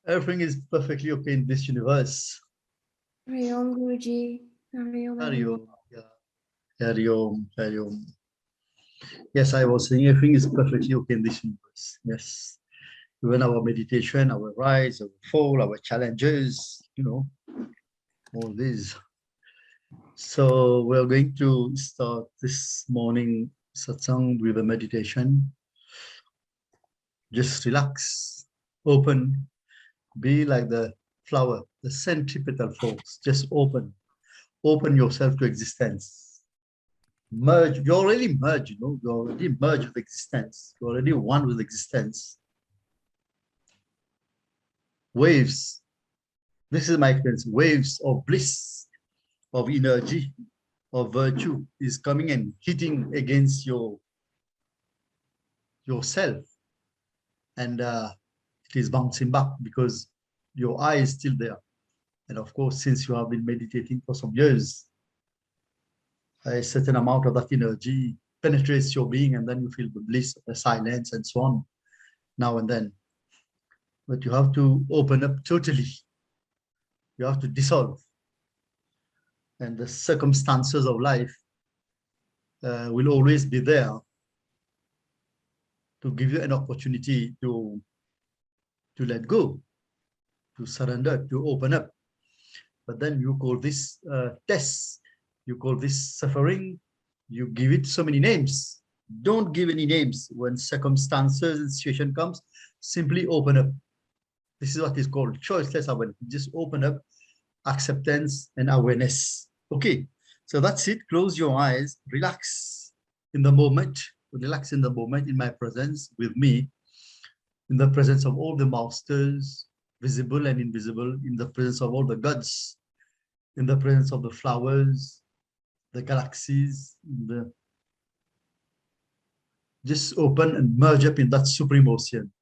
Everything is perfectly okay in this universe. Hari Om Guruji. Hari Om Hari everyone. Om. Yeah. Hari Om. Hari Om. Yes, I was saying everything is perfectly okay in this universe. Yes. Even our meditation, our rise, our fall, our challenges, all these. So we're going to start this morning satsang with a meditation. Just relax, open, be like the flower, the centripetal force. Just open yourself to existence. Merge, you're already merged, you're already merged with existence. You're already one with existence. Waves, this is my experience, waves of bliss, of energy, of virtue is coming and hitting against yourself. And it is bouncing back because your eye is still there. And of course, since you have been meditating for some years, a certain amount of that energy penetrates your being, and then you feel the bliss, the silence, and so on, now and then. But you have to open up totally. You have to dissolve. And the circumstances of life will always be there to give you an opportunity to let go, to surrender, to open up. But then you call this test, you call this suffering, you give it so many names. Don't give any names. When circumstances and situation comes, simply open up. This is what is called choiceless awareness. Just open up, acceptance and awareness. Okay, so that's it. Close your eyes, relax in the moment, relax in the moment, in my presence, with me, in the presence of all the masters, visible and invisible, in the presence of all the gods, in the presence of the flowers, the galaxies, just open and merge up in that supreme ocean.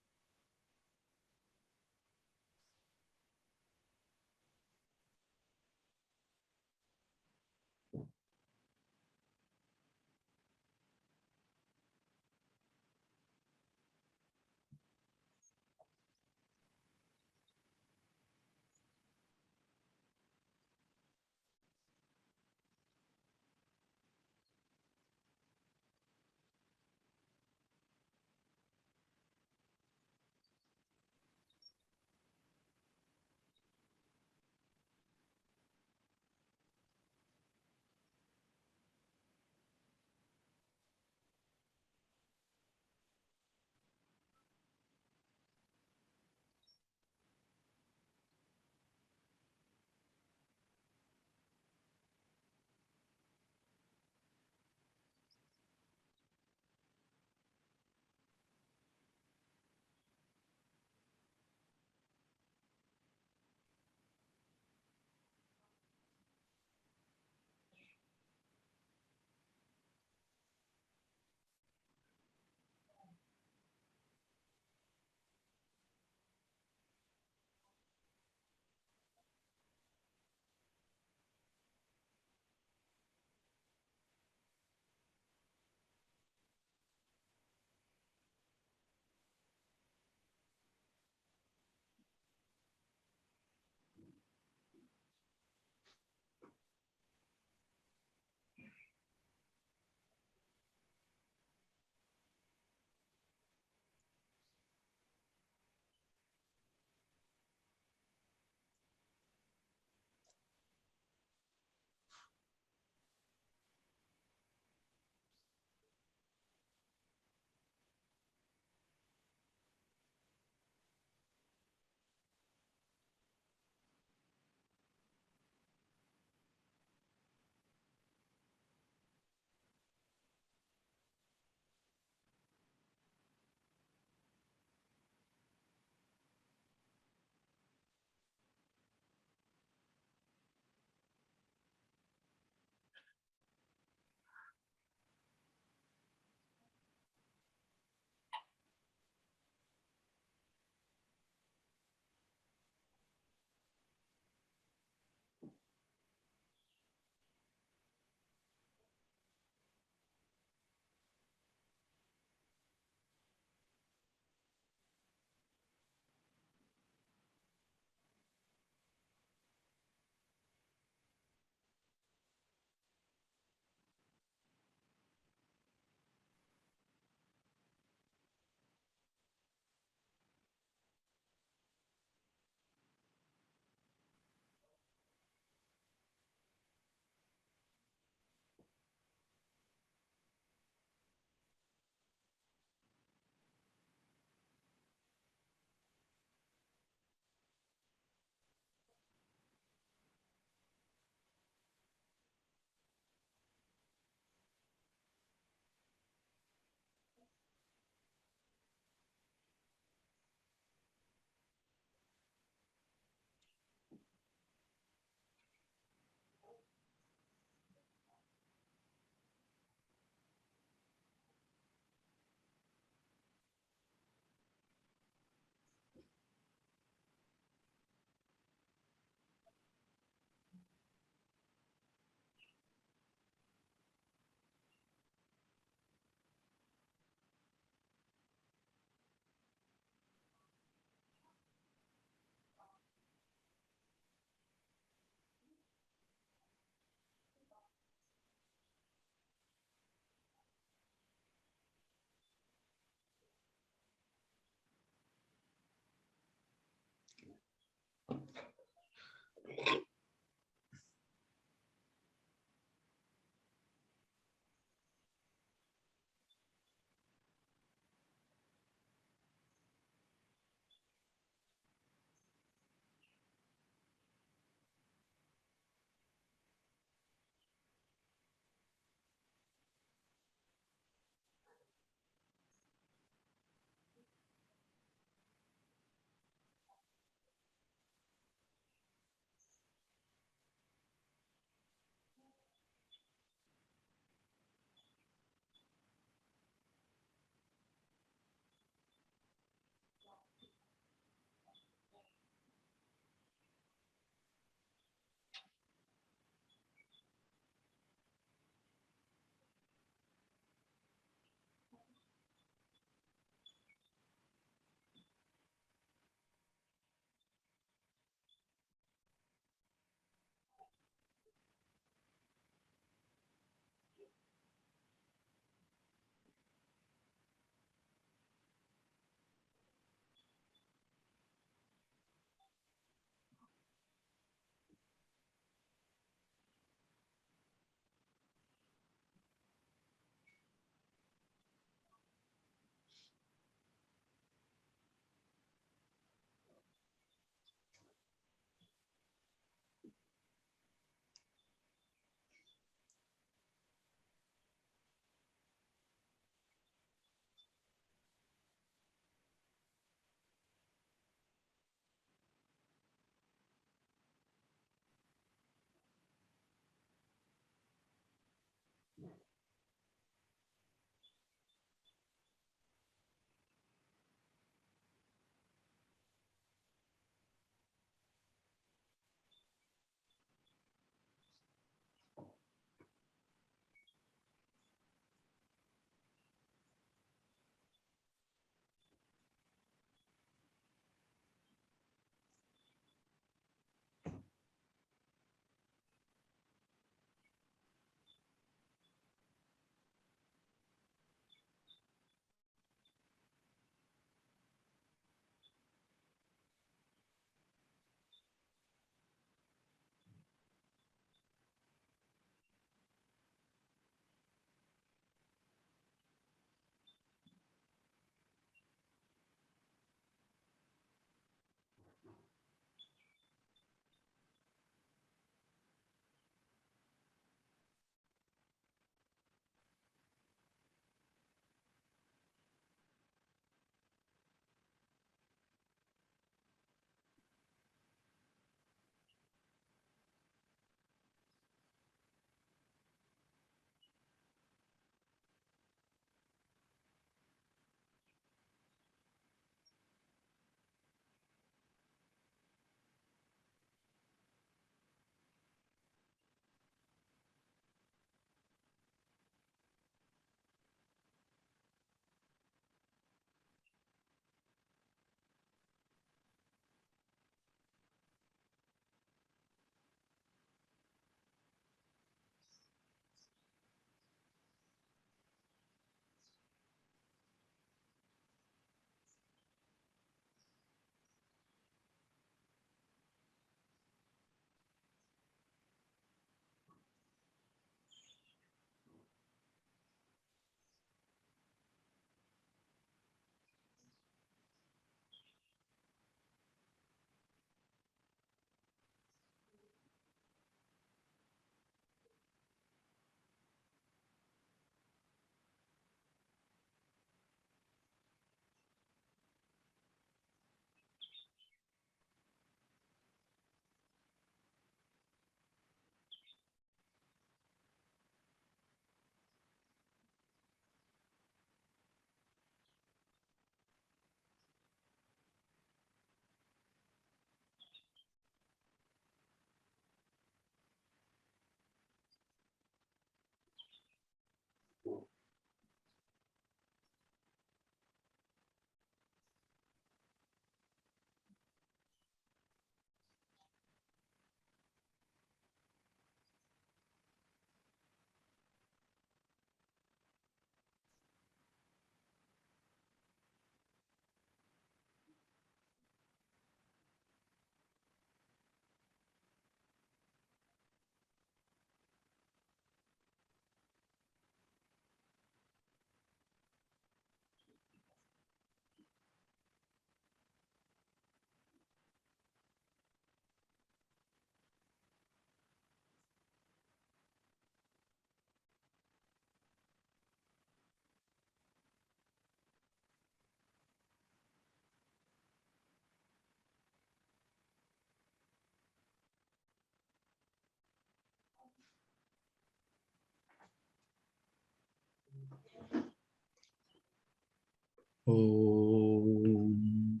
Om.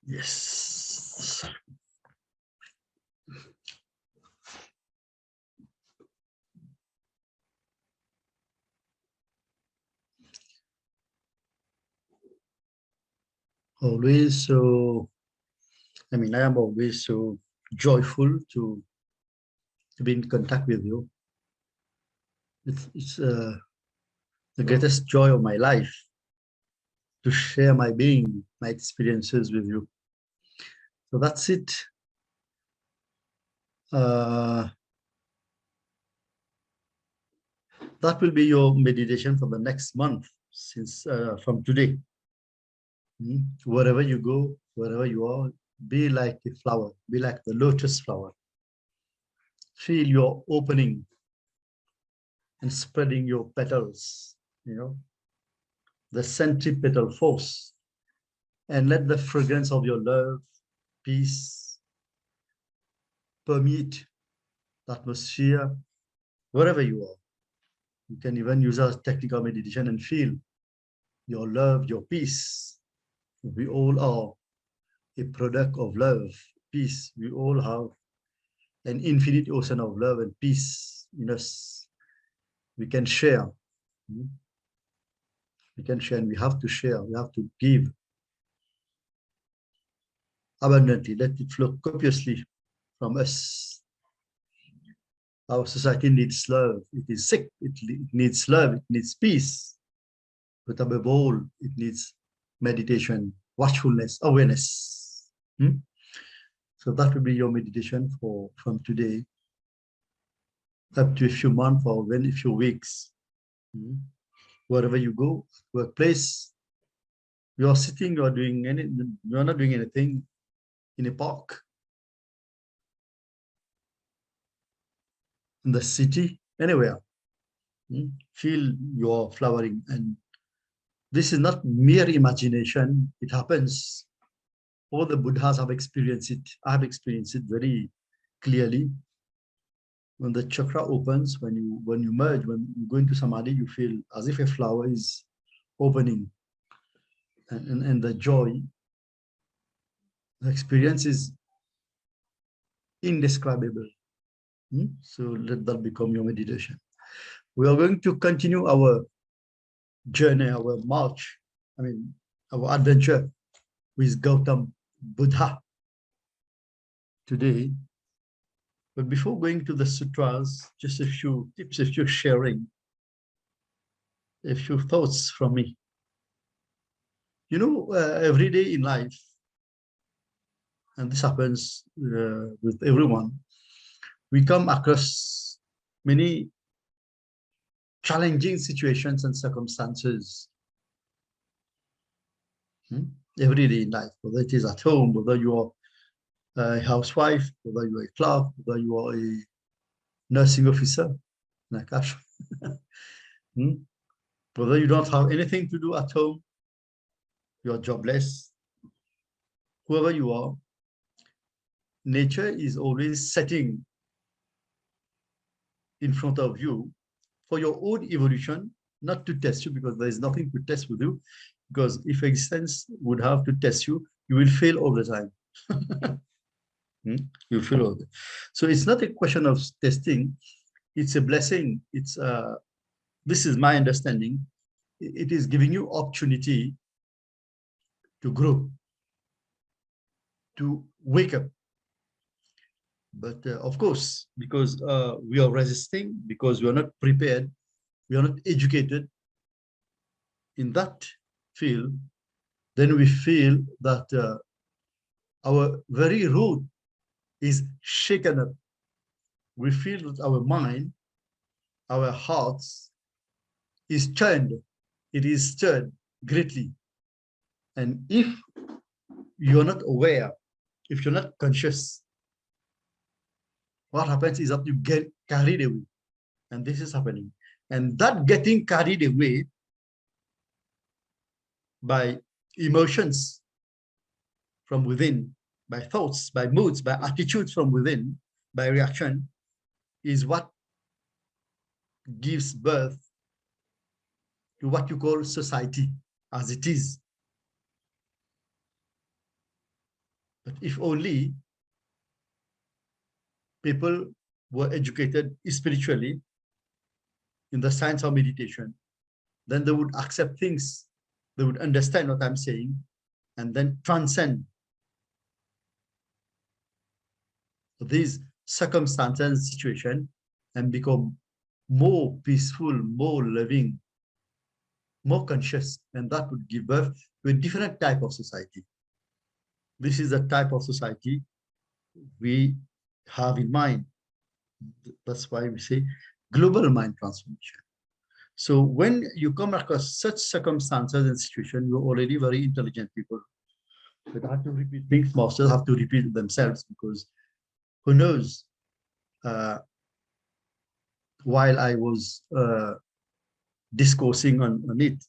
Yes. Always so, I mean, I am always so joyful to be in contact with you. It's the greatest joy of my life to share my being, my experiences with you. So that's it. That will be your meditation for the next month, since from today. Wherever you go, wherever you are, be like a flower, be like the lotus flower. Feel your opening and spreading your petals, the centripetal force, and let the fragrance of your love, peace, permeate the atmosphere wherever you are. You can even use a technical meditation and feel your love, your peace. We all are a product of love, peace. We all have an infinite ocean of love and peace in us. We can share. We can share, and we have to share. We have to give abundantly. Let it flow copiously from us. Our society needs love. It is sick. It needs love. It needs peace. But above all, it needs meditation, watchfulness, awareness. So that will be your meditation from today up to a few months or even a few weeks. Wherever you go, workplace, you are sitting, you are not doing anything in a park, in the city, anywhere. Feel your flowering. And this is not mere imagination. It happens. All the Buddhas have experienced it. I have experienced it very clearly. When the chakra opens, when you merge, when you go into samadhi, you feel as if a flower is opening. And the joy, the experience is indescribable. So let that become your meditation. We are going to continue our journey, our march, our adventure with Gautam Buddha today. But before going to the sutras, just a few tips, a few sharing, a few thoughts from me. Every day in life, and this happens with everyone, we come across many challenging situations and circumstances. Every day in life, whether it is at home, whether you are a housewife, whether you are a clerk, whether you are a nursing officer, Nakash, whether you don't have anything to do at home, you are jobless, whoever you are, nature is always setting in front of you for your own evolution, not to test you, because there is nothing to test with you. Because if existence would have to test you, you will fail all the time. You fail all the time. So it's not a question of testing. It's a blessing. This is my understanding. It is giving you opportunity to grow, to wake up. But of course, because we are resisting, because we are not prepared, we are not educated in that field, then we feel that our very root is shaken up. We feel that our mind, our hearts is churned. It is stirred greatly. And if you're not aware, if you're not conscious, what happens is that you get carried away. And this is happening. And that getting carried away by emotions from within, by thoughts, by moods, by attitudes from within, by reaction, is what gives birth to what you call society as it is. But if only people were educated spiritually in the science of meditation, then they would accept things, they would understand what I'm saying, and then transcend these circumstances and situation and become more peaceful, more loving, more conscious, and that would give birth to a different type of society. This is the type of society we have in mind. That's why we say global mind transformation. So when you come across such circumstances and situations, you're already very intelligent people. But I have to repeat things, masters have to repeat themselves, because who knows, while I was discoursing on it,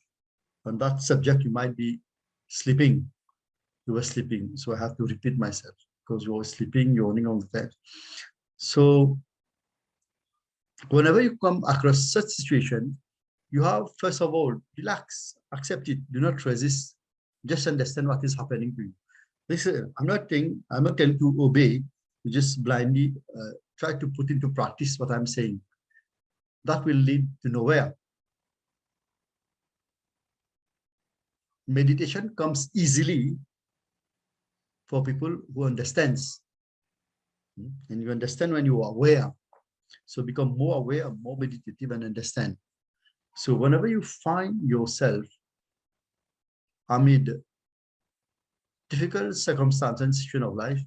on that subject, you might be sleeping. You were sleeping. So I have to repeat myself, because you were sleeping, you're owning on that. So whenever you come across such situation, you have, first of all, relax, accept it, do not resist, just understand what is happening to you. This I'm not telling to obey, you just blindly try to put into practice what I'm saying. That will lead to nowhere. Meditation comes easily for people who understands. And you understand when you are aware. So become more aware, more meditative, and understand. So whenever you find yourself amid difficult circumstances and situation of life,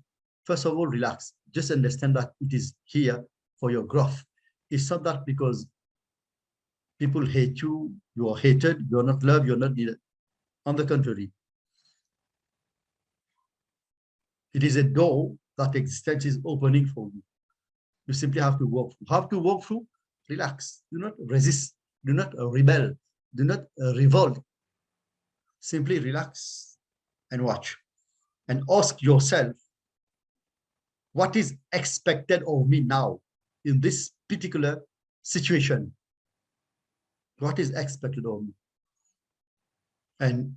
first of all, relax. Just understand that it is here for your growth. It's not that because people hate you, you are hated, you're not loved, you're not needed. On the contrary, it is a door that existence is opening for you. You simply have to walk through. Have to walk through, relax. Do not resist. Do not rebel. Do not revolt. Simply relax and watch. And ask yourself, what is expected of me now in this particular situation? What is expected of me? And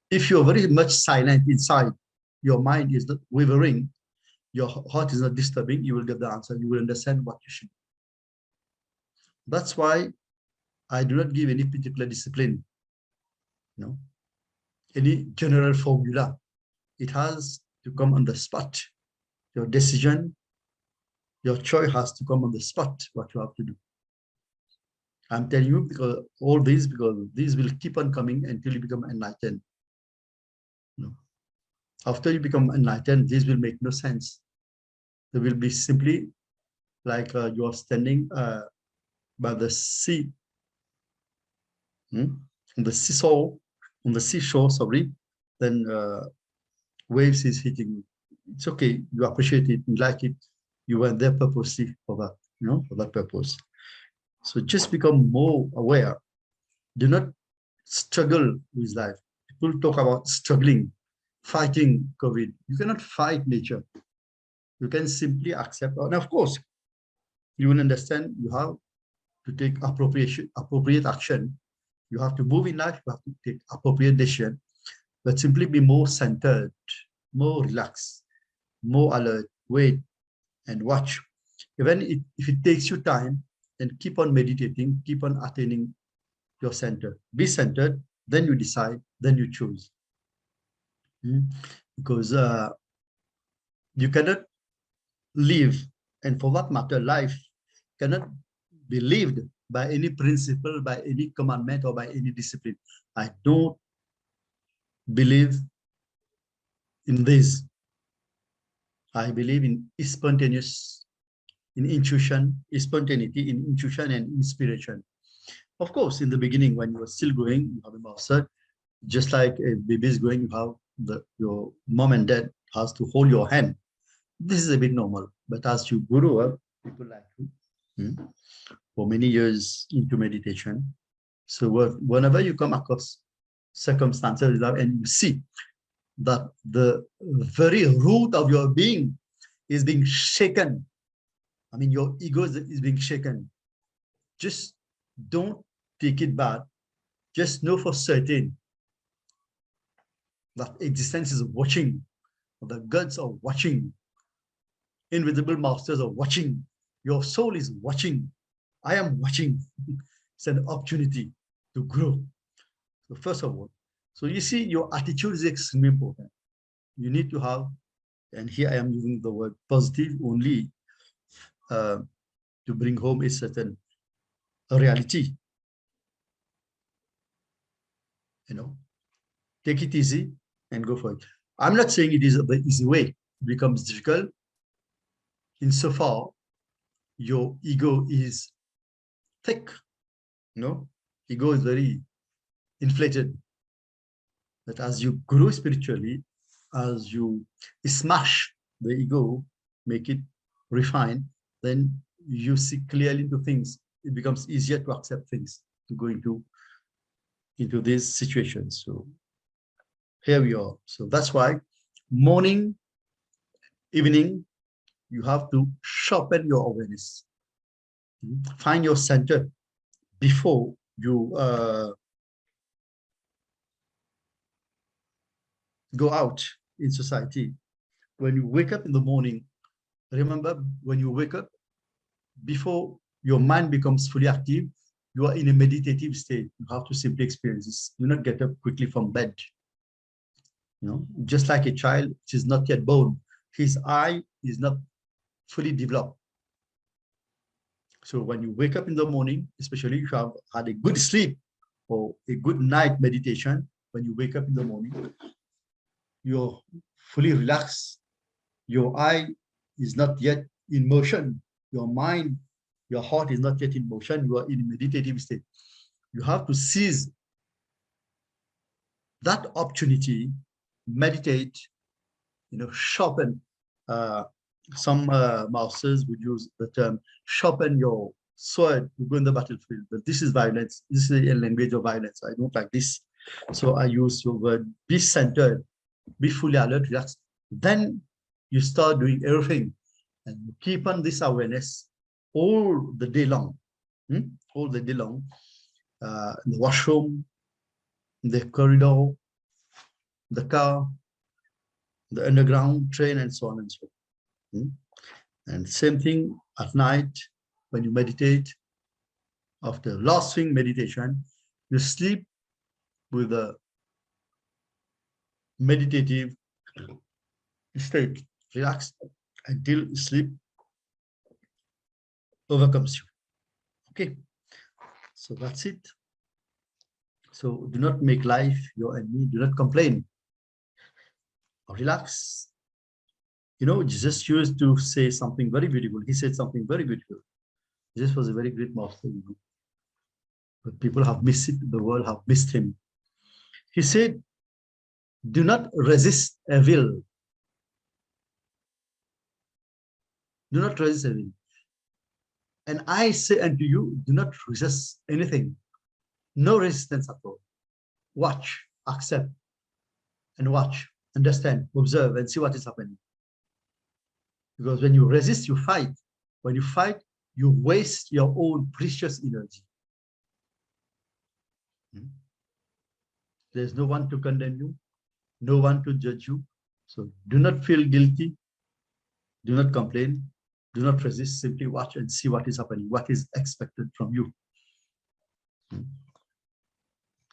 if you're very much silent inside, your mind is not wavering, your heart is not disturbing, you will get the answer. You will understand what you should do. That's why I do not give any particular discipline, any general formula. It has to come on the spot. Your decision, your choice has to come on the spot, what you have to do. I'm telling you because all these, because these will keep on coming until you become enlightened. After you become enlightened, this will make no sense. There will be simply like you are standing by the sea, on the seashore, sorry, then waves is hitting you. It's okay, you appreciate it, you like it, you went there purposely for that, for that purpose. So just become more aware. Do not struggle with life. People talk about struggling, fighting COVID. You cannot fight nature. You can simply accept, and of course, you will understand you have to take appropriate action. You have to move in life, you have to take appropriate decision, but simply be more centered, more relaxed, more alert, wait and watch. Even if it takes you time, then keep on meditating, keep on attaining your center. Be centered, then you decide, then you choose. Because you cannot live, and for that matter, life cannot be lived by any principle, by any commandment, or by any discipline. I don't believe in this. I believe in spontaneous, in intuition, spontaneity, in intuition and inspiration. Of course, in the beginning, when you are still growing, you have a master. Just like a baby is growing, you have your mom and dad has to hold your hand. This is a bit normal. But as you grow up, people like you, for many years into meditation. So whenever you come across circumstances and you see that the very root of your being is being shaken, I mean, your ego is being shaken, just don't take it bad. Just know for certain that existence is watching, the gods are watching, invisible masters are watching, your soul is watching, I am watching. It's an opportunity to grow. So first of all, so you see, your attitude is extremely important. You need to have, and here I am using the word positive only to bring home a certain reality. You know, take it easy and go for it. I'm not saying it is the easy way. It becomes difficult insofar your ego is thick. You know, ego is very inflated. But as you grow spiritually, as you smash the ego, make it refine, then you see clearly into things. It becomes easier to accept things, to go into these situations. So here we are. So that's why morning, evening, you have to sharpen your awareness. Find your center before you go out in society. When you wake up in the morning, remember, when you wake up, before your mind becomes fully active, you are in a meditative state. You have to simply experience this. Do not get up quickly from bed. You know, just like a child which is not yet born, his eye is not fully developed. So when you wake up in the morning, especially if you have had a good sleep or a good night meditation, when you wake up in the morning, you're fully relaxed. Your eye is not yet in motion. Your mind, your heart is not yet in motion. You are in a meditative state. You have to seize that opportunity, meditate, you know, sharpen. Some masters would use the term sharpen your sword to go in the battlefield. But this is violence. This is a language of violence. I don't like this. So I use your word, be centered, be fully alert, relaxed. Then you start doing everything and you keep on this awareness all the day long. All the day long. In the washroom, in the corridor, the car, the underground train, and so on and so on. And same thing at night when you meditate. After last swing meditation, you sleep with a meditative state, relaxed until sleep overcomes you. Okay, so that's it. So do not make life your enemy. Do not complain. Relax. You know, Jesus used to say something very beautiful. He said something very beautiful. Jesus was a very great master, you know. But people have missed it. The world have missed him. He said, do not resist evil. Do not resist evil. And I say unto you, do not resist anything. No resistance at all. Watch, accept, and watch, understand, observe, and see what is happening. Because when you resist, you fight. When you fight, you waste your own precious energy. There's no one to condemn you, no one to judge you. So do not feel guilty. Do not complain. Do not resist. Simply watch and see what is happening, what is expected from you.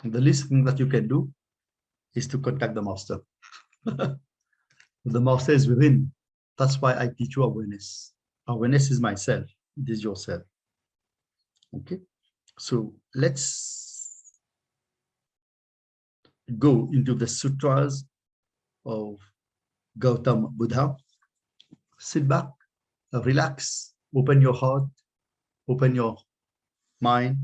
The least thing that you can do is to contact the master. The master is within. That's why I teach you awareness. Awareness is myself. It is yourself. Okay. So let's go into the sutras of Gautama Buddha. Sit back, relax, open your heart, open your mind,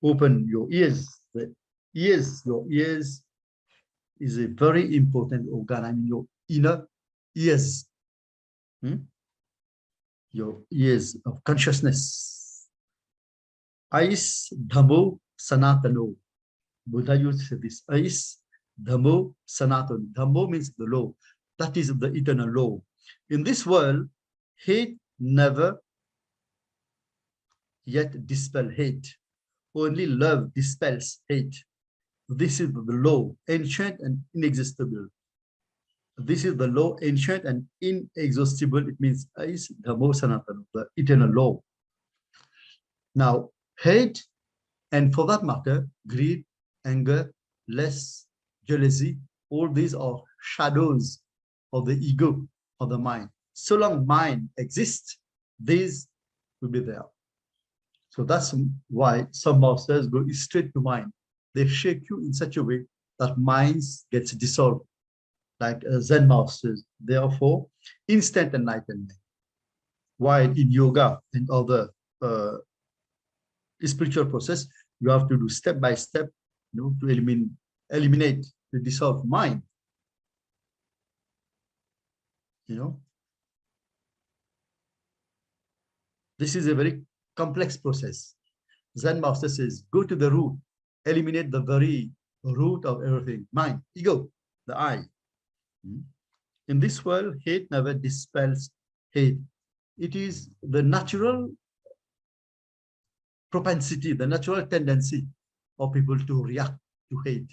open your ears. The ears, your ears is a very important organ. I mean, your inner ears. Your ears of consciousness. Ais Dhammo Sanatano. Buddha used this. Ais Dhammo Sanatano. Dhammo means the law. That is the eternal law. In this world, hate never yet dispel hate. Only love dispels hate. This is the law, ancient and inexhaustible. This is the law, ancient and inexhaustible. It means Ais Dhammo Sanatana, the eternal law. Now, hate, and for that matter, greed, anger, lust, jealousy, all these are shadows of the ego, of the mind. So long mind exists, these will be there. So that's why some masters go straight to mind. They shake you in such a way that minds gets dissolved, like Zen masters. Therefore, instant enlightenment. While in yoga and other spiritual process, you have to do step by step, to eliminate the dissolved mind. This is a very complex process. Zen master says, go to the root, eliminate the very root of everything, mind, ego, the I. In this world, hate never dispels hate. It is the natural propensity, the natural tendency of people to react to hate.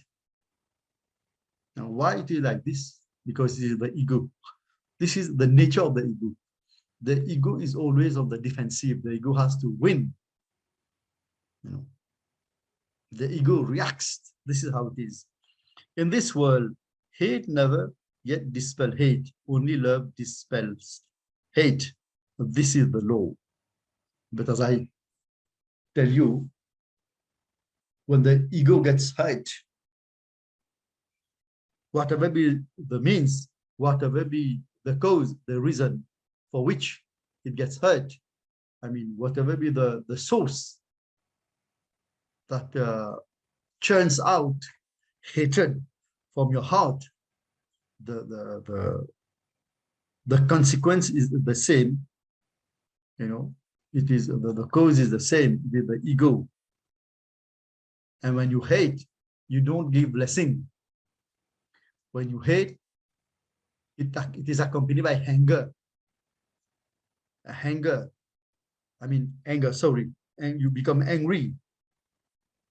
Now, why it is like this? Because it is the ego. This is the nature of the ego. The ego is always on the defensive. The ego has to win. The ego reacts. This is how it is. In this world, hate never yet dispel hate. Only love dispels hate. This is the law. But as I tell you, when the ego gets hurt, whatever be the means, whatever be the cause, the reason for which it gets hurt, whatever be the source that churns out hatred from your heart, the consequence is the same. It is the cause is the same with the ego. And when you hate, you don't give blessing. When you hate, it is accompanied by anger. Anger, sorry. And you become angry.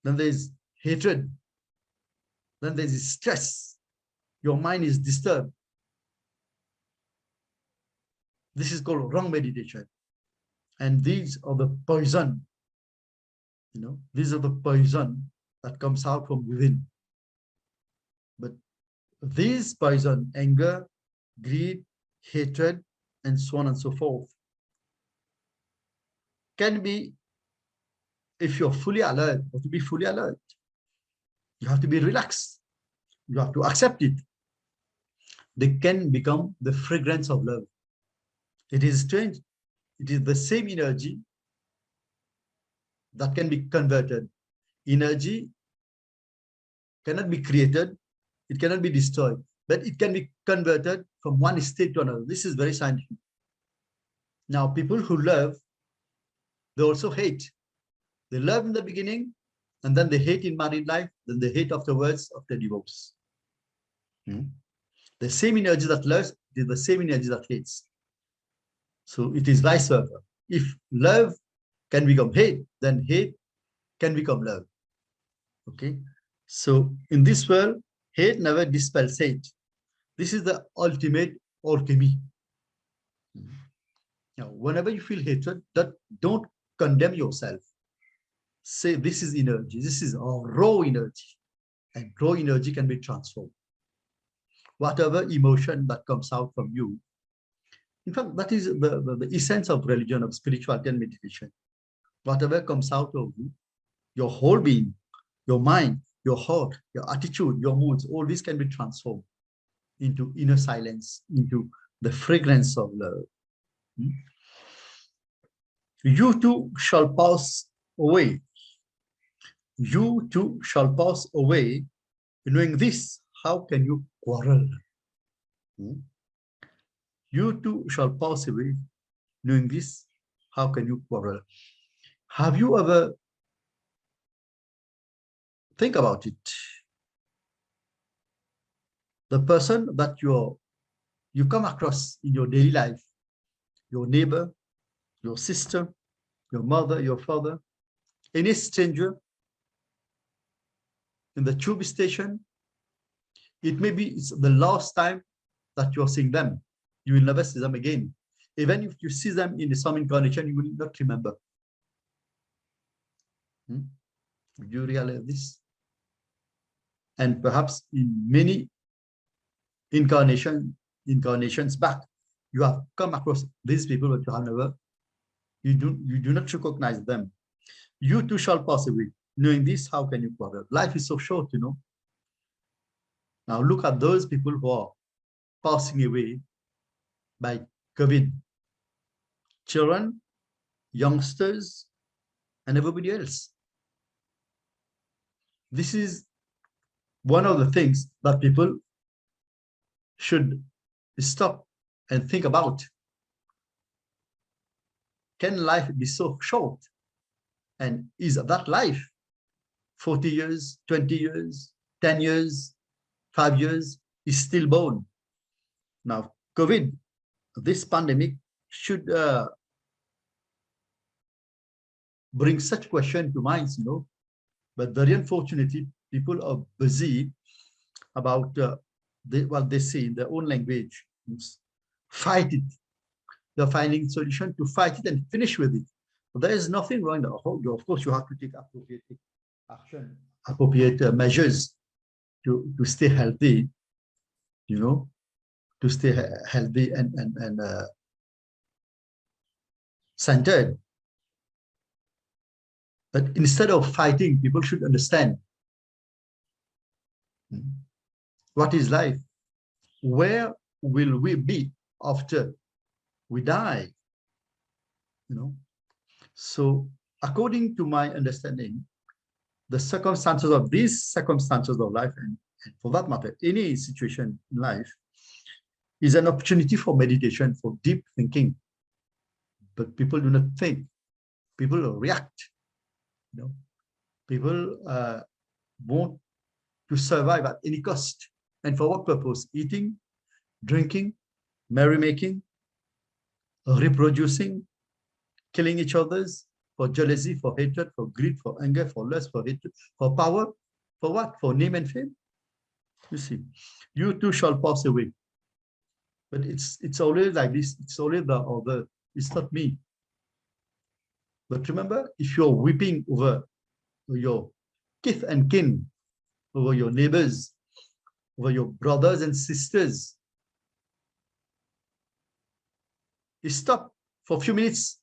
Then there's hatred. Then there's stress. Your mind is disturbed. This is called wrong meditation. And these are the poison. These are the poison that comes out from within. But these poison, anger, greed, hatred, and so on and so forth, can be, if you're fully alert, or to be fully alert, you have to be relaxed. You have to accept it. They can become the fragrance of love. It is strange. It is the same energy that can be converted. Energy cannot be created. It cannot be destroyed, but it can be converted from one state to another. This is very scientific. Now, people who love, they also hate. They love in the beginning, and then they hate in married life, then they hate afterwards after divorce. The same energy that loves is the same energy that hates. So it is vice versa. If love can become hate, then hate can become love. Okay. So in this world, hate never dispels hate. This is the ultimate alchemy. Now, whenever you feel hatred, don't condemn yourself. Say, this is energy. This is raw energy. And raw energy can be transformed. Whatever emotion that comes out from you, in fact, that is the essence of religion, of spirituality and meditation. Whatever comes out of you, your whole being, your mind, your heart, your attitude, your moods, all these can be transformed into inner silence, into the fragrance of love. You too shall pass away. You too shall pass away. Knowing this, how can you quarrel? You too shall pass away. Knowing this, how can you quarrel? Have you ever Think about it. The person that you come across in your daily life, your neighbor, your sister, your mother, your father, any stranger in the tube station, it may be it's the last time that you're seeing them. You will never see them again. Even if you see them in some incarnation, you will not remember. Do you realize this? And perhaps in many incarnations back, you have come across these people, but you have never, you do not recognize them. You too shall pass away. Knowing this, how can you quarrel? Life is so short, you know. Now look at those people who are passing away by COVID. Children, youngsters, and everybody else. This is one of the things that people should stop and think about. Can life be so short? And is that life 40 years, 20 years, 10 years, 5 years is stillborn? Now, COVID, this pandemic should bring such question to minds, you know, but very unfortunately, people are busy about what they say in their own language. Fight it. They're finding solution to fight it and finish with it. So there is nothing wrong. Of course, you have to take appropriate action, appropriate measures to stay healthy, you know, to stay healthy and centered. But instead of fighting, people should understand what is life. Where will we be after we die? You know. So, according to my understanding, the circumstances of these circumstances of life, and for that matter, any situation in life, is an opportunity for meditation, for deep thinking. But people do not think. People react. You know, people want to survive at any cost. And for what purpose? Eating, drinking, merrymaking, reproducing, killing each others, for jealousy, for hatred, for greed, for anger, for lust, for hatred, for power. For what? For name and fame. You see, you too shall pass away. But it's always like this. It's always the other. It's not me. But remember, if you're weeping over your kith and kin, over your neighbors, over your brothers and sisters, you stop for a few minutes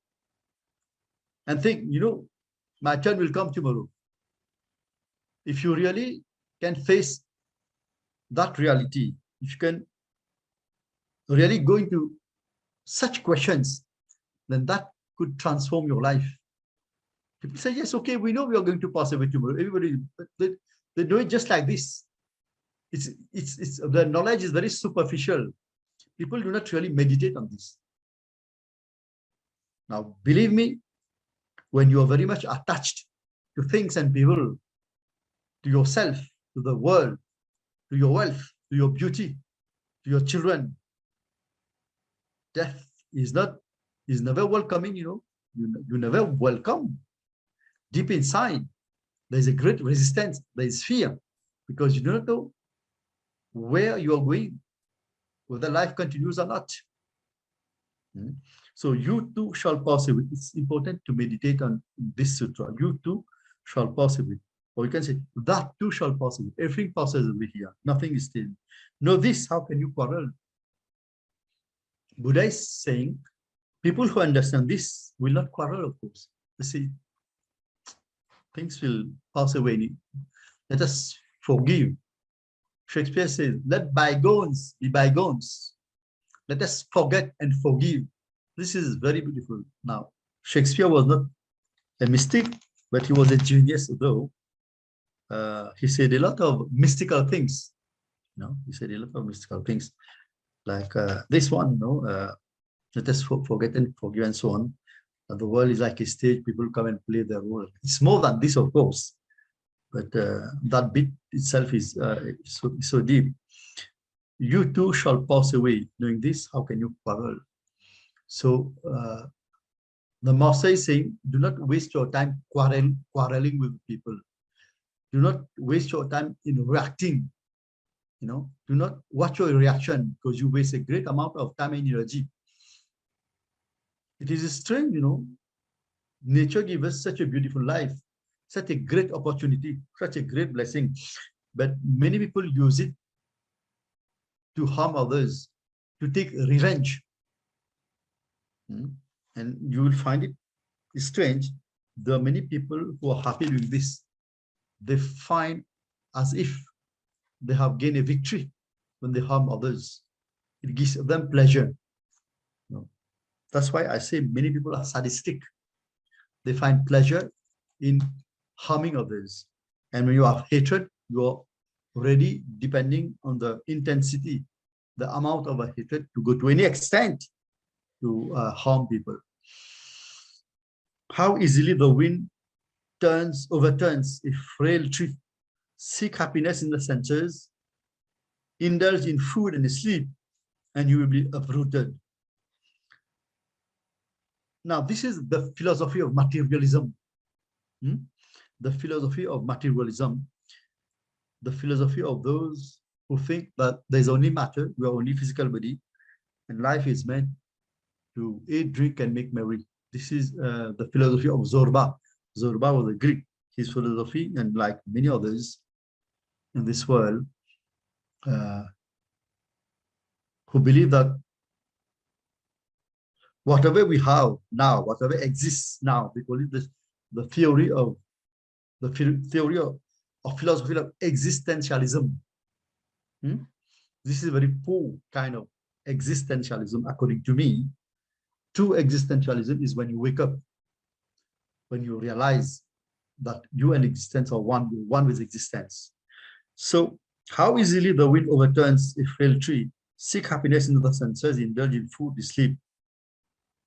and think, you know, my turn will come tomorrow. If you really can face that reality, if you can really go into such questions, then that could transform your life. People say, yes, okay, we know we are going to pass away tomorrow. Everybody, they do it just like this. The knowledge is very superficial. People do not really meditate on this. Now, believe me, when you are very much attached to things and people, to yourself, to the world, to your wealth, to your beauty, to your children, death is never welcoming, you know. You never welcome. Deep inside, there is a great resistance, there is fear, because you do not know where you are going, whether life continues or not. So you too shall pass away. It's important to meditate on this sutra. You too shall pass away. Or you can say, that too shall pass away. Everything passes away here. Nothing is still. Know this, how can you quarrel? Buddha is saying, people who understand this will not quarrel, of course. You see, things will pass away. Let us forgive. Shakespeare says, let bygones be bygones. Let us forget and forgive. This is very beautiful. Now, Shakespeare was not a mystic, but he was a genius, though. He said a lot of mystical things. You know, he said a lot of mystical things. Like this one, you know, let us forget and forgive and so on. The world is like a stage, people come and play their role. It's more than this, of course. but that bit itself is so deep. You too shall pass away. Knowing this, how can you quarrel? So the master is saying, do not waste your time quarreling with people. Do not waste your time in reacting. Do not watch your reaction, because you waste a great amount of time and energy. It is strange, nature gives us such a beautiful life, such a great opportunity, such a great blessing. But many people use it to harm others, to take revenge. And you will find it strange. There are many people who are happy doing this. They find as if they have gained a victory when they harm others. It gives them pleasure. That's why I say many people are sadistic. They find pleasure in harming others. And when you have hatred, you are already depending on the intensity, the amount of a hatred to go to any extent to harm people. How easily the wind overturns a frail tree. Seek happiness in the senses, indulge in food and sleep, and you will be uprooted. Now, this is the philosophy of materialism. The philosophy of materialism, the philosophy of those who think that there's only matter, we are only physical body, and life is meant to eat, drink, and make merry. This is the philosophy of Zorba. Zorba was a Greek. His philosophy, and like many others in this world, who believe that whatever we have now, whatever exists now, they call it the theory of philosophy of existentialism. This is a very poor kind of existentialism, according to me. True existentialism is when you wake up, when you realize that you and existence are one with existence. So how easily the wind overturns a frail tree. Seek happiness in the senses, indulge in food, sleep,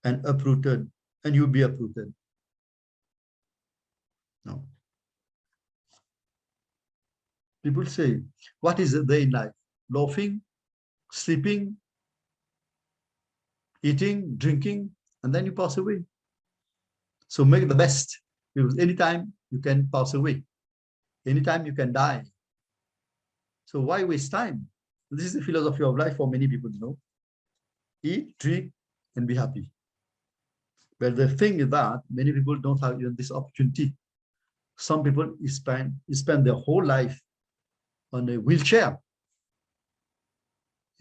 and uprooted, and you'll be uprooted. No. People say, what is there in life? Laughing, sleeping, eating, drinking, and then you pass away. So make the best, because anytime you can pass away, anytime you can die. So why waste time? This is the philosophy of life for many people, Eat, drink, and be happy. But the thing is that many people don't have even this opportunity. Some people spend their whole life on a wheelchair,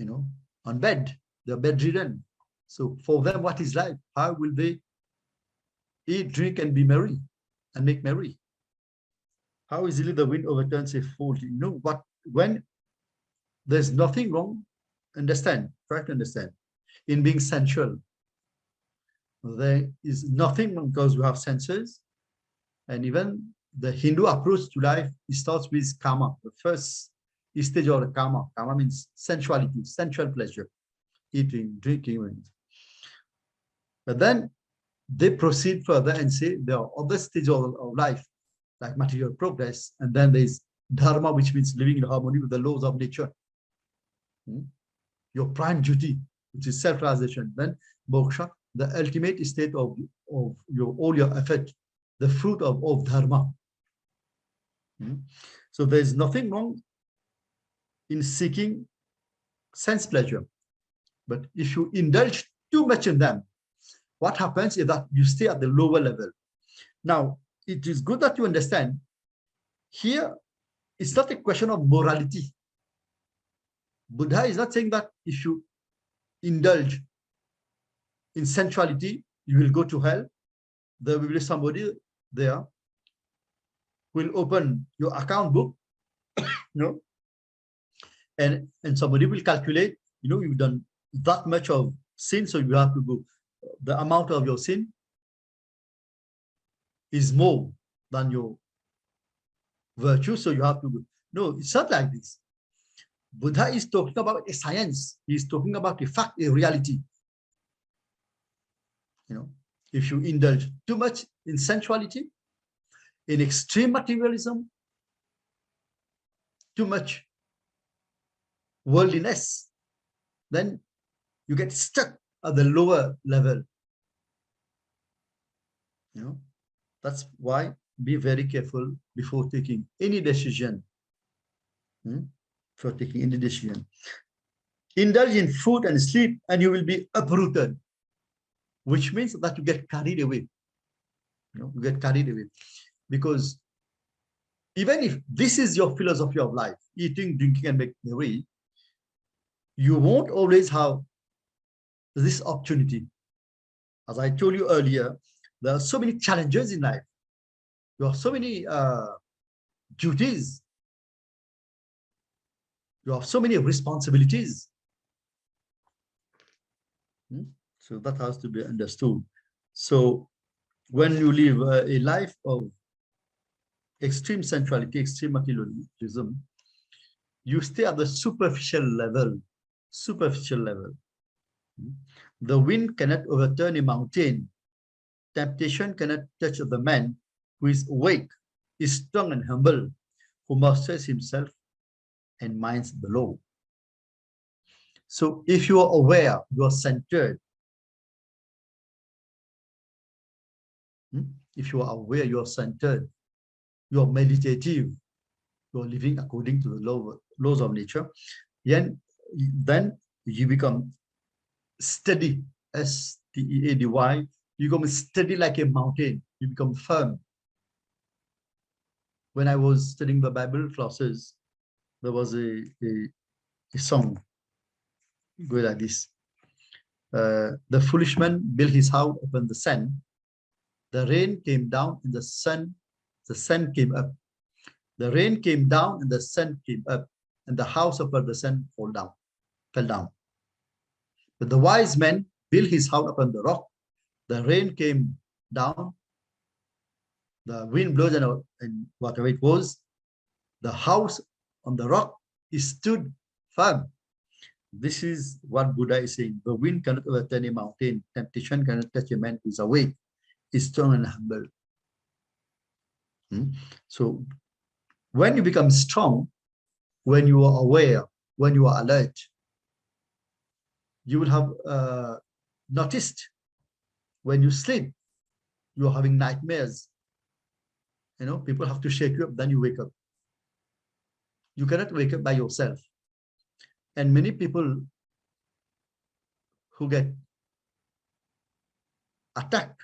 on bed. They're bedridden. So for them, what is life? How will they eat, drink, and be merry and make merry? How easily the wind overturns a fool. When there's nothing wrong, try to understand, in being sensual. There is nothing wrong because we have senses. And even the Hindu approach to life, it starts with karma. The first stage of karma. Karma means sensuality, sensual pleasure, eating, drinking. But then they proceed further and say there are other stages of life, like material progress. And then there's dharma, which means living in harmony with the laws of nature. Your prime duty, which is self-realization. Then moksha, the ultimate state of all your effort, the fruit of dharma. So there's nothing wrong in seeking sense pleasure. But if you indulge too much in them, what happens is that you stay at the lower level. Now, it is good that you understand, here, it's not a question of morality. Buddha is not saying that if you indulge in sensuality, you will go to hell. There will be somebody there who will open your account book, and somebody will calculate, you've done that much of sin, so you have to go. The amount of your sin is more than your virtue, so you have to go. No, it's not like this. Buddha is talking about a science. He's talking about a fact, a reality. If you indulge too much in sensuality, in extreme materialism, too much worldliness, then you get stuck at the lower level. You know, that's why be very careful before taking any decision. For taking any decision. Indulge in food and sleep, and you will be uprooted, which means that you get carried away. You get carried away, because even if this is your philosophy of life, eating, drinking, and making merry, you won't always have this opportunity. As I told you earlier, there are so many challenges in life. There are so many duties. You have so many responsibilities. So that has to be understood. So when you live a life of extreme sensuality, extreme materialism, you stay at the superficial level. Superficial level. The wind cannot overturn a mountain. Temptation cannot touch the man who is awake, is strong and humble, who masters himself and minds the law. So if you are aware, you are centered. If you are aware, you are centered, you are meditative, you are living according to the laws of nature, then you become steady, S-T-E-A-D-Y. You become steady like a mountain. You become firm. When I was studying the Bible classes, there was a song go like this. The foolish man built his house upon the sand. The rain came down and the sun came up. The rain came down and the sun came up, and the house upon the sun fell down. But the wise man built his house upon the rock. The rain came down, the wind blows, and whatever it was, the house on the rock is stood firm. This is what Buddha is saying. The wind cannot overturn a mountain. Temptation cannot touch a man who is awake, is strong and humble. So when you become strong, when you are aware, when you are alert, you will have noticed when you sleep, you're having nightmares. People have to shake you up, then you wake up. You cannot wake up by yourself. And many people who get attacked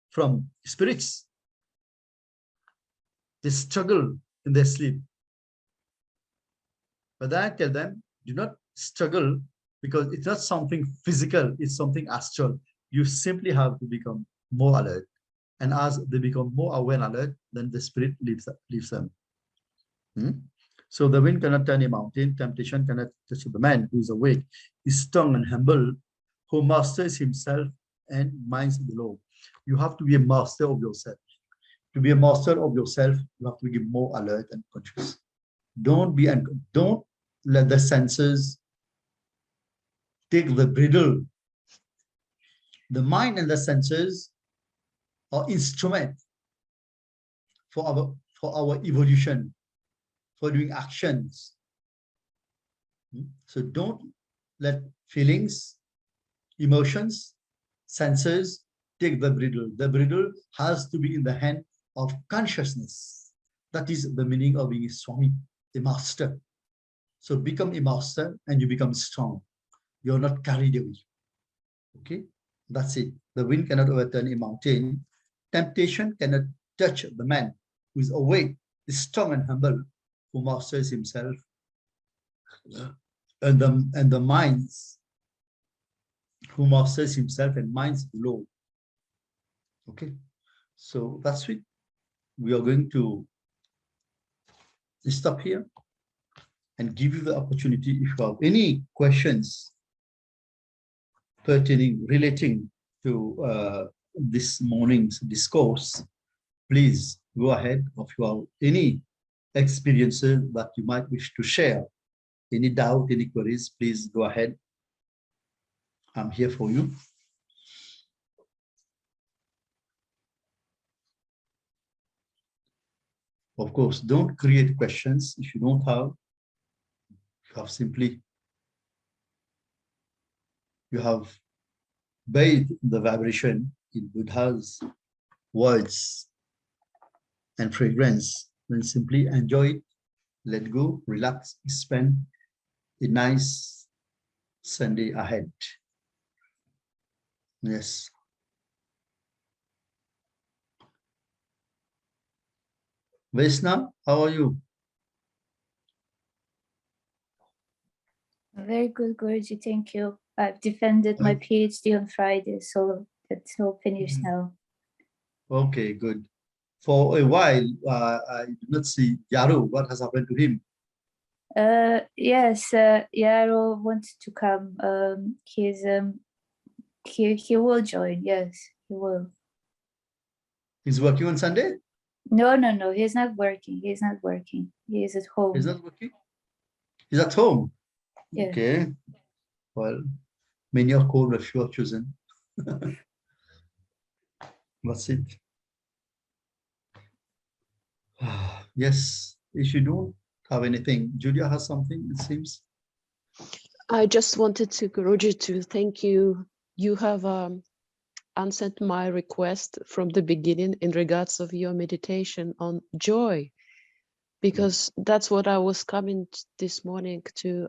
from spirits, they struggle in their sleep. But then I tell them, do not struggle, because it's not something physical, it's something astral. You simply have to become more alert. And as they become more aware and alert, then the spirit leaves them. So the wind cannot turn a mountain, temptation cannot touch the man who is awake, is strong and humble, who masters himself and minds the law. You have to be a master of yourself. To be a master of yourself, you have to be more alert and conscious. Don't let the senses take the bridle. The mind and the senses are instrument for our evolution, for doing actions. So don't let feelings, emotions, senses take the bridle. The bridle has to be in the hand of consciousness. That is the meaning of being a Swami, a master. So become a master and you become strong. You're not carried away. Okay, that's it. The wind cannot overturn a mountain. Temptation cannot touch the man who is awake, is strong and humble, who masters himself. And the minds, who masters himself and minds the law. Okay, so that's it. We are going to stop here and give you the opportunity, if you have any questions relating to this morning's discourse, please go ahead. If you have any experiences that you might wish to share, any doubt, any queries, please go ahead. I'm here for you. Of course, don't create questions if you don't have. You have simply, you have bathed the vibration in Buddha's words and fragrance. Then simply enjoy it, let go, relax, spend a nice Sunday ahead. Yes. Vesna, how are you? Very good, Guruji. Thank you. I've defended my PhD on Friday, so it's all finished now. Okay, good. For a while, I did not see Yaru. What has happened to him? Yes, Yaro wants to come. He will join. Yes, he will. He's working on Sunday? No. He's not working. He's not working. He is at home. He's not working? He's at home? Yeah. Okay. Well, many are called, but few are chosen. That's it. Yes, if you don't have anything, Julia has something, it seems. I just wanted to, Guruji, to thank you. You have answered my request from the beginning in regards of your meditation on joy, because that's what I was coming this morning to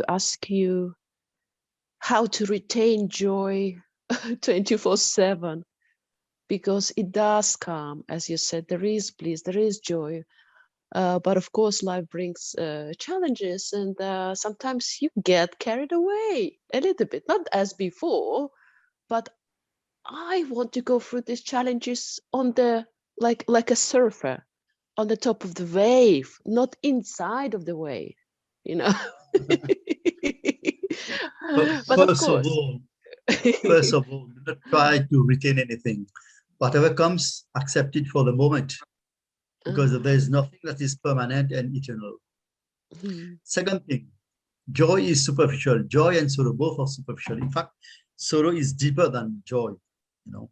ask you how to retain joy 24/7, because it does come, as you said, there is bliss, there is joy. But of course, life brings challenges, and sometimes you get carried away a little bit, not as before, but I want to go through these challenges on the like a surfer on the top of the wave, not inside of the wave, you know. But of course, First of all, do not try to retain anything. Whatever comes, accept it for the moment, because there is nothing that is permanent and eternal. Second thing, joy is superficial. Joy and sorrow both are superficial. In fact, sorrow is deeper than joy. You know,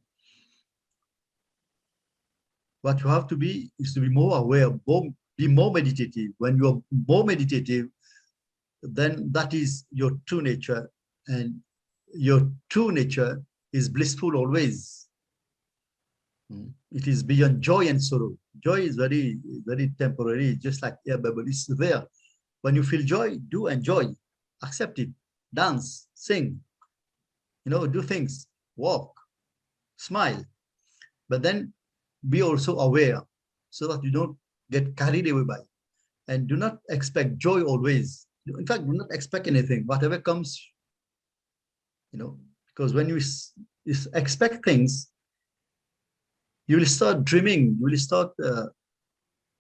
what you have to be is to be more aware, be more meditative. When you are more meditative, then that is your true nature, and your true nature is blissful always. It is beyond joy and sorrow. Joy is very, very temporary, just like air bubble. It's there. When you feel joy, do enjoy, accept it, dance, sing, you know, do things, walk, smile. But then be also aware so that you don't get carried away by it. And do not expect joy always. In fact, do not expect anything. Whatever comes, you know, because when you expect things, you will start dreaming, you will start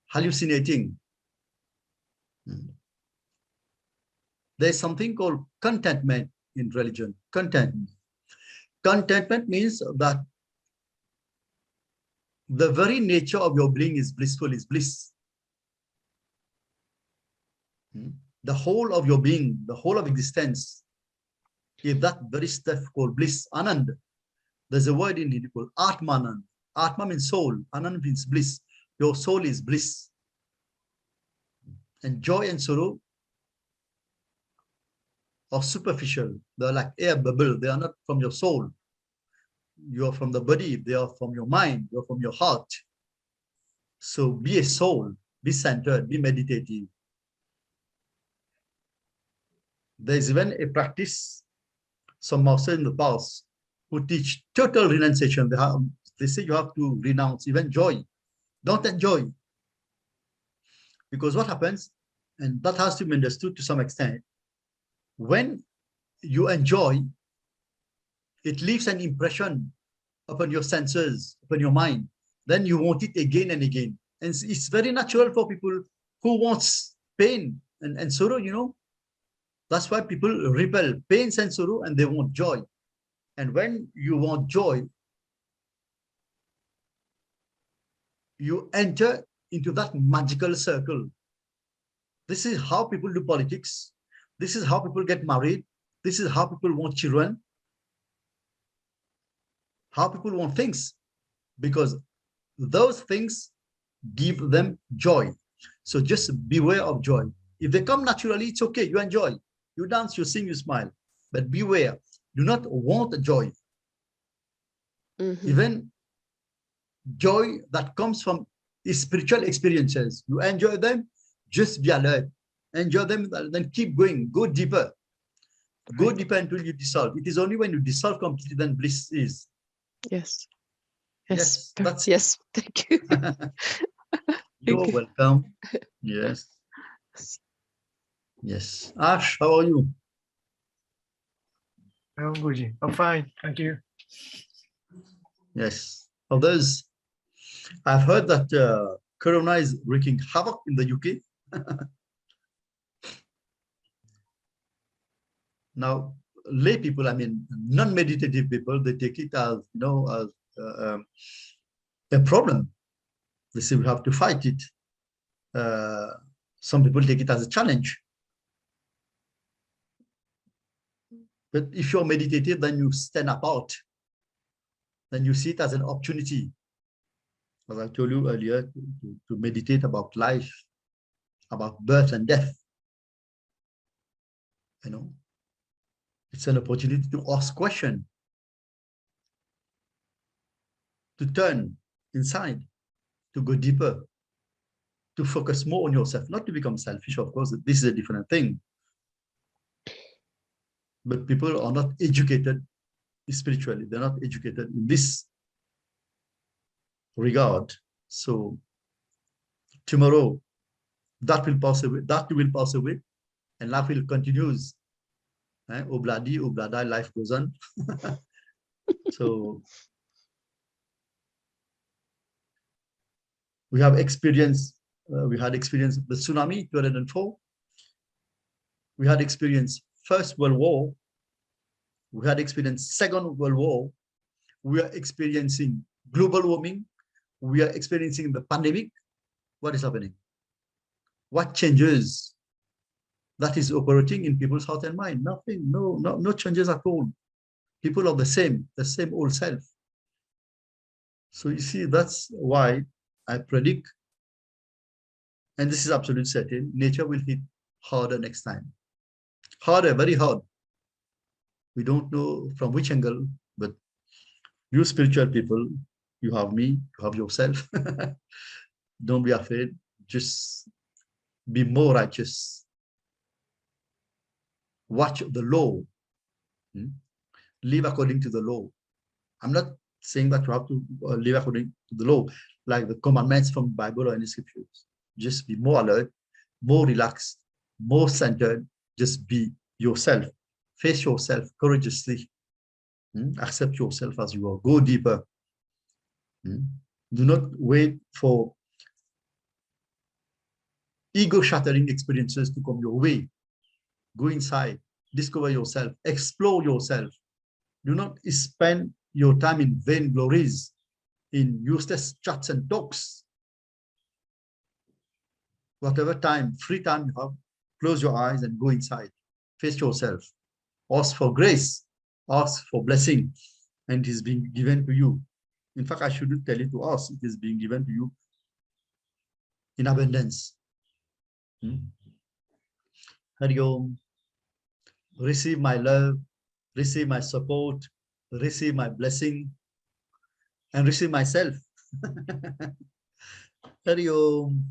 hallucinating. There's something called contentment in religion. Contentment means that the very nature of your being is blissful, is bliss. The whole of your being, the whole of existence is that very stuff called bliss, anand. There's a word in Hindi called atmanand. Atma means soul, anand means bliss. Your soul is bliss. And joy and sorrow are superficial. They're like air bubble. They are not from your soul. You are from the body. They are from your mind. You're from your heart. So be a soul, be centered, be meditative. There's even a practice, some masters in the past who teach total renunciation. They say you have to renounce even joy. Don't enjoy. Because what happens, and that has to be understood to some extent, when you enjoy, it leaves an impression upon your senses, upon your mind. Then you want it again and again. And it's very natural for people who wants pain and sorrow, you know. That's why people repel pains and sorrow, and they want joy. And when you want joy, you enter into that magical circle. This is how people do politics. This is how people get married. This is how people want children. How people want things. because those things give them joy. So just beware of joy. If they come naturally, it's okay. You enjoy. You dance, you sing, you smile. But beware. Do not want joy. Even joy that comes from spiritual experiences, you enjoy them, just be alert. Enjoy them, then keep going. Go deeper. Go deeper until you dissolve. It is only when you dissolve completely then bliss is. Yes. Yes, that's yes. Thank you. You're welcome. Yes. Yes. Ash, how are you? I'm good. I'm fine. Thank you. Yes. Others, I've heard that Corona is wreaking havoc in the UK. Now, lay people, I mean, non-meditative people, they take it as, you know, as a problem. They say we have to fight it. Some people take it as a challenge. But if you're meditative, then you stand apart. Then you see it as an opportunity. As I told you earlier, to meditate about life, about birth and death. You know, it's an opportunity to ask questions, to turn inside, to go deeper, to focus more on yourself, not to become selfish, of course. This is a different thing. But people are not educated spiritually. They're not educated in this regard. So tomorrow, that will pass away. That will pass away, and life will continues. Obladi, oblada, life goes on. So we have experienced. We had experienced the tsunami 2004. We had experienced First World War. We had experienced Second World War. We are experiencing global warming. We are experiencing the pandemic. What is happening? What changes that is operating in people's heart and mind? Nothing, no changes at all. People are the same old self. So you see, that's why I predict, and this is absolute certain, nature will hit harder next time. Harder, very hard. We don't know from which angle, but you spiritual people, you have me, you have yourself. Don't be afraid. Just be more righteous. Watch the law. Live according to the law. I'm not saying that you have to live according to the law, like the commandments from the Bible or any scriptures. Just be more alert, more relaxed, more centered. Just be yourself. Face yourself courageously. Accept yourself as you are. Go deeper. Do not wait for ego-shattering experiences to come your way. Go inside, discover yourself, explore yourself. Do not spend your time in vain glories, in useless chats and talks. Whatever time, free time you have, close your eyes and go inside. Face yourself. Ask for grace. Ask for blessing. And it is being given to you. In fact, I shouldn't tell it to us. It is being given to you in abundance. Hari Om. Receive my love, receive my support, receive my blessing, and receive myself. Hari Om.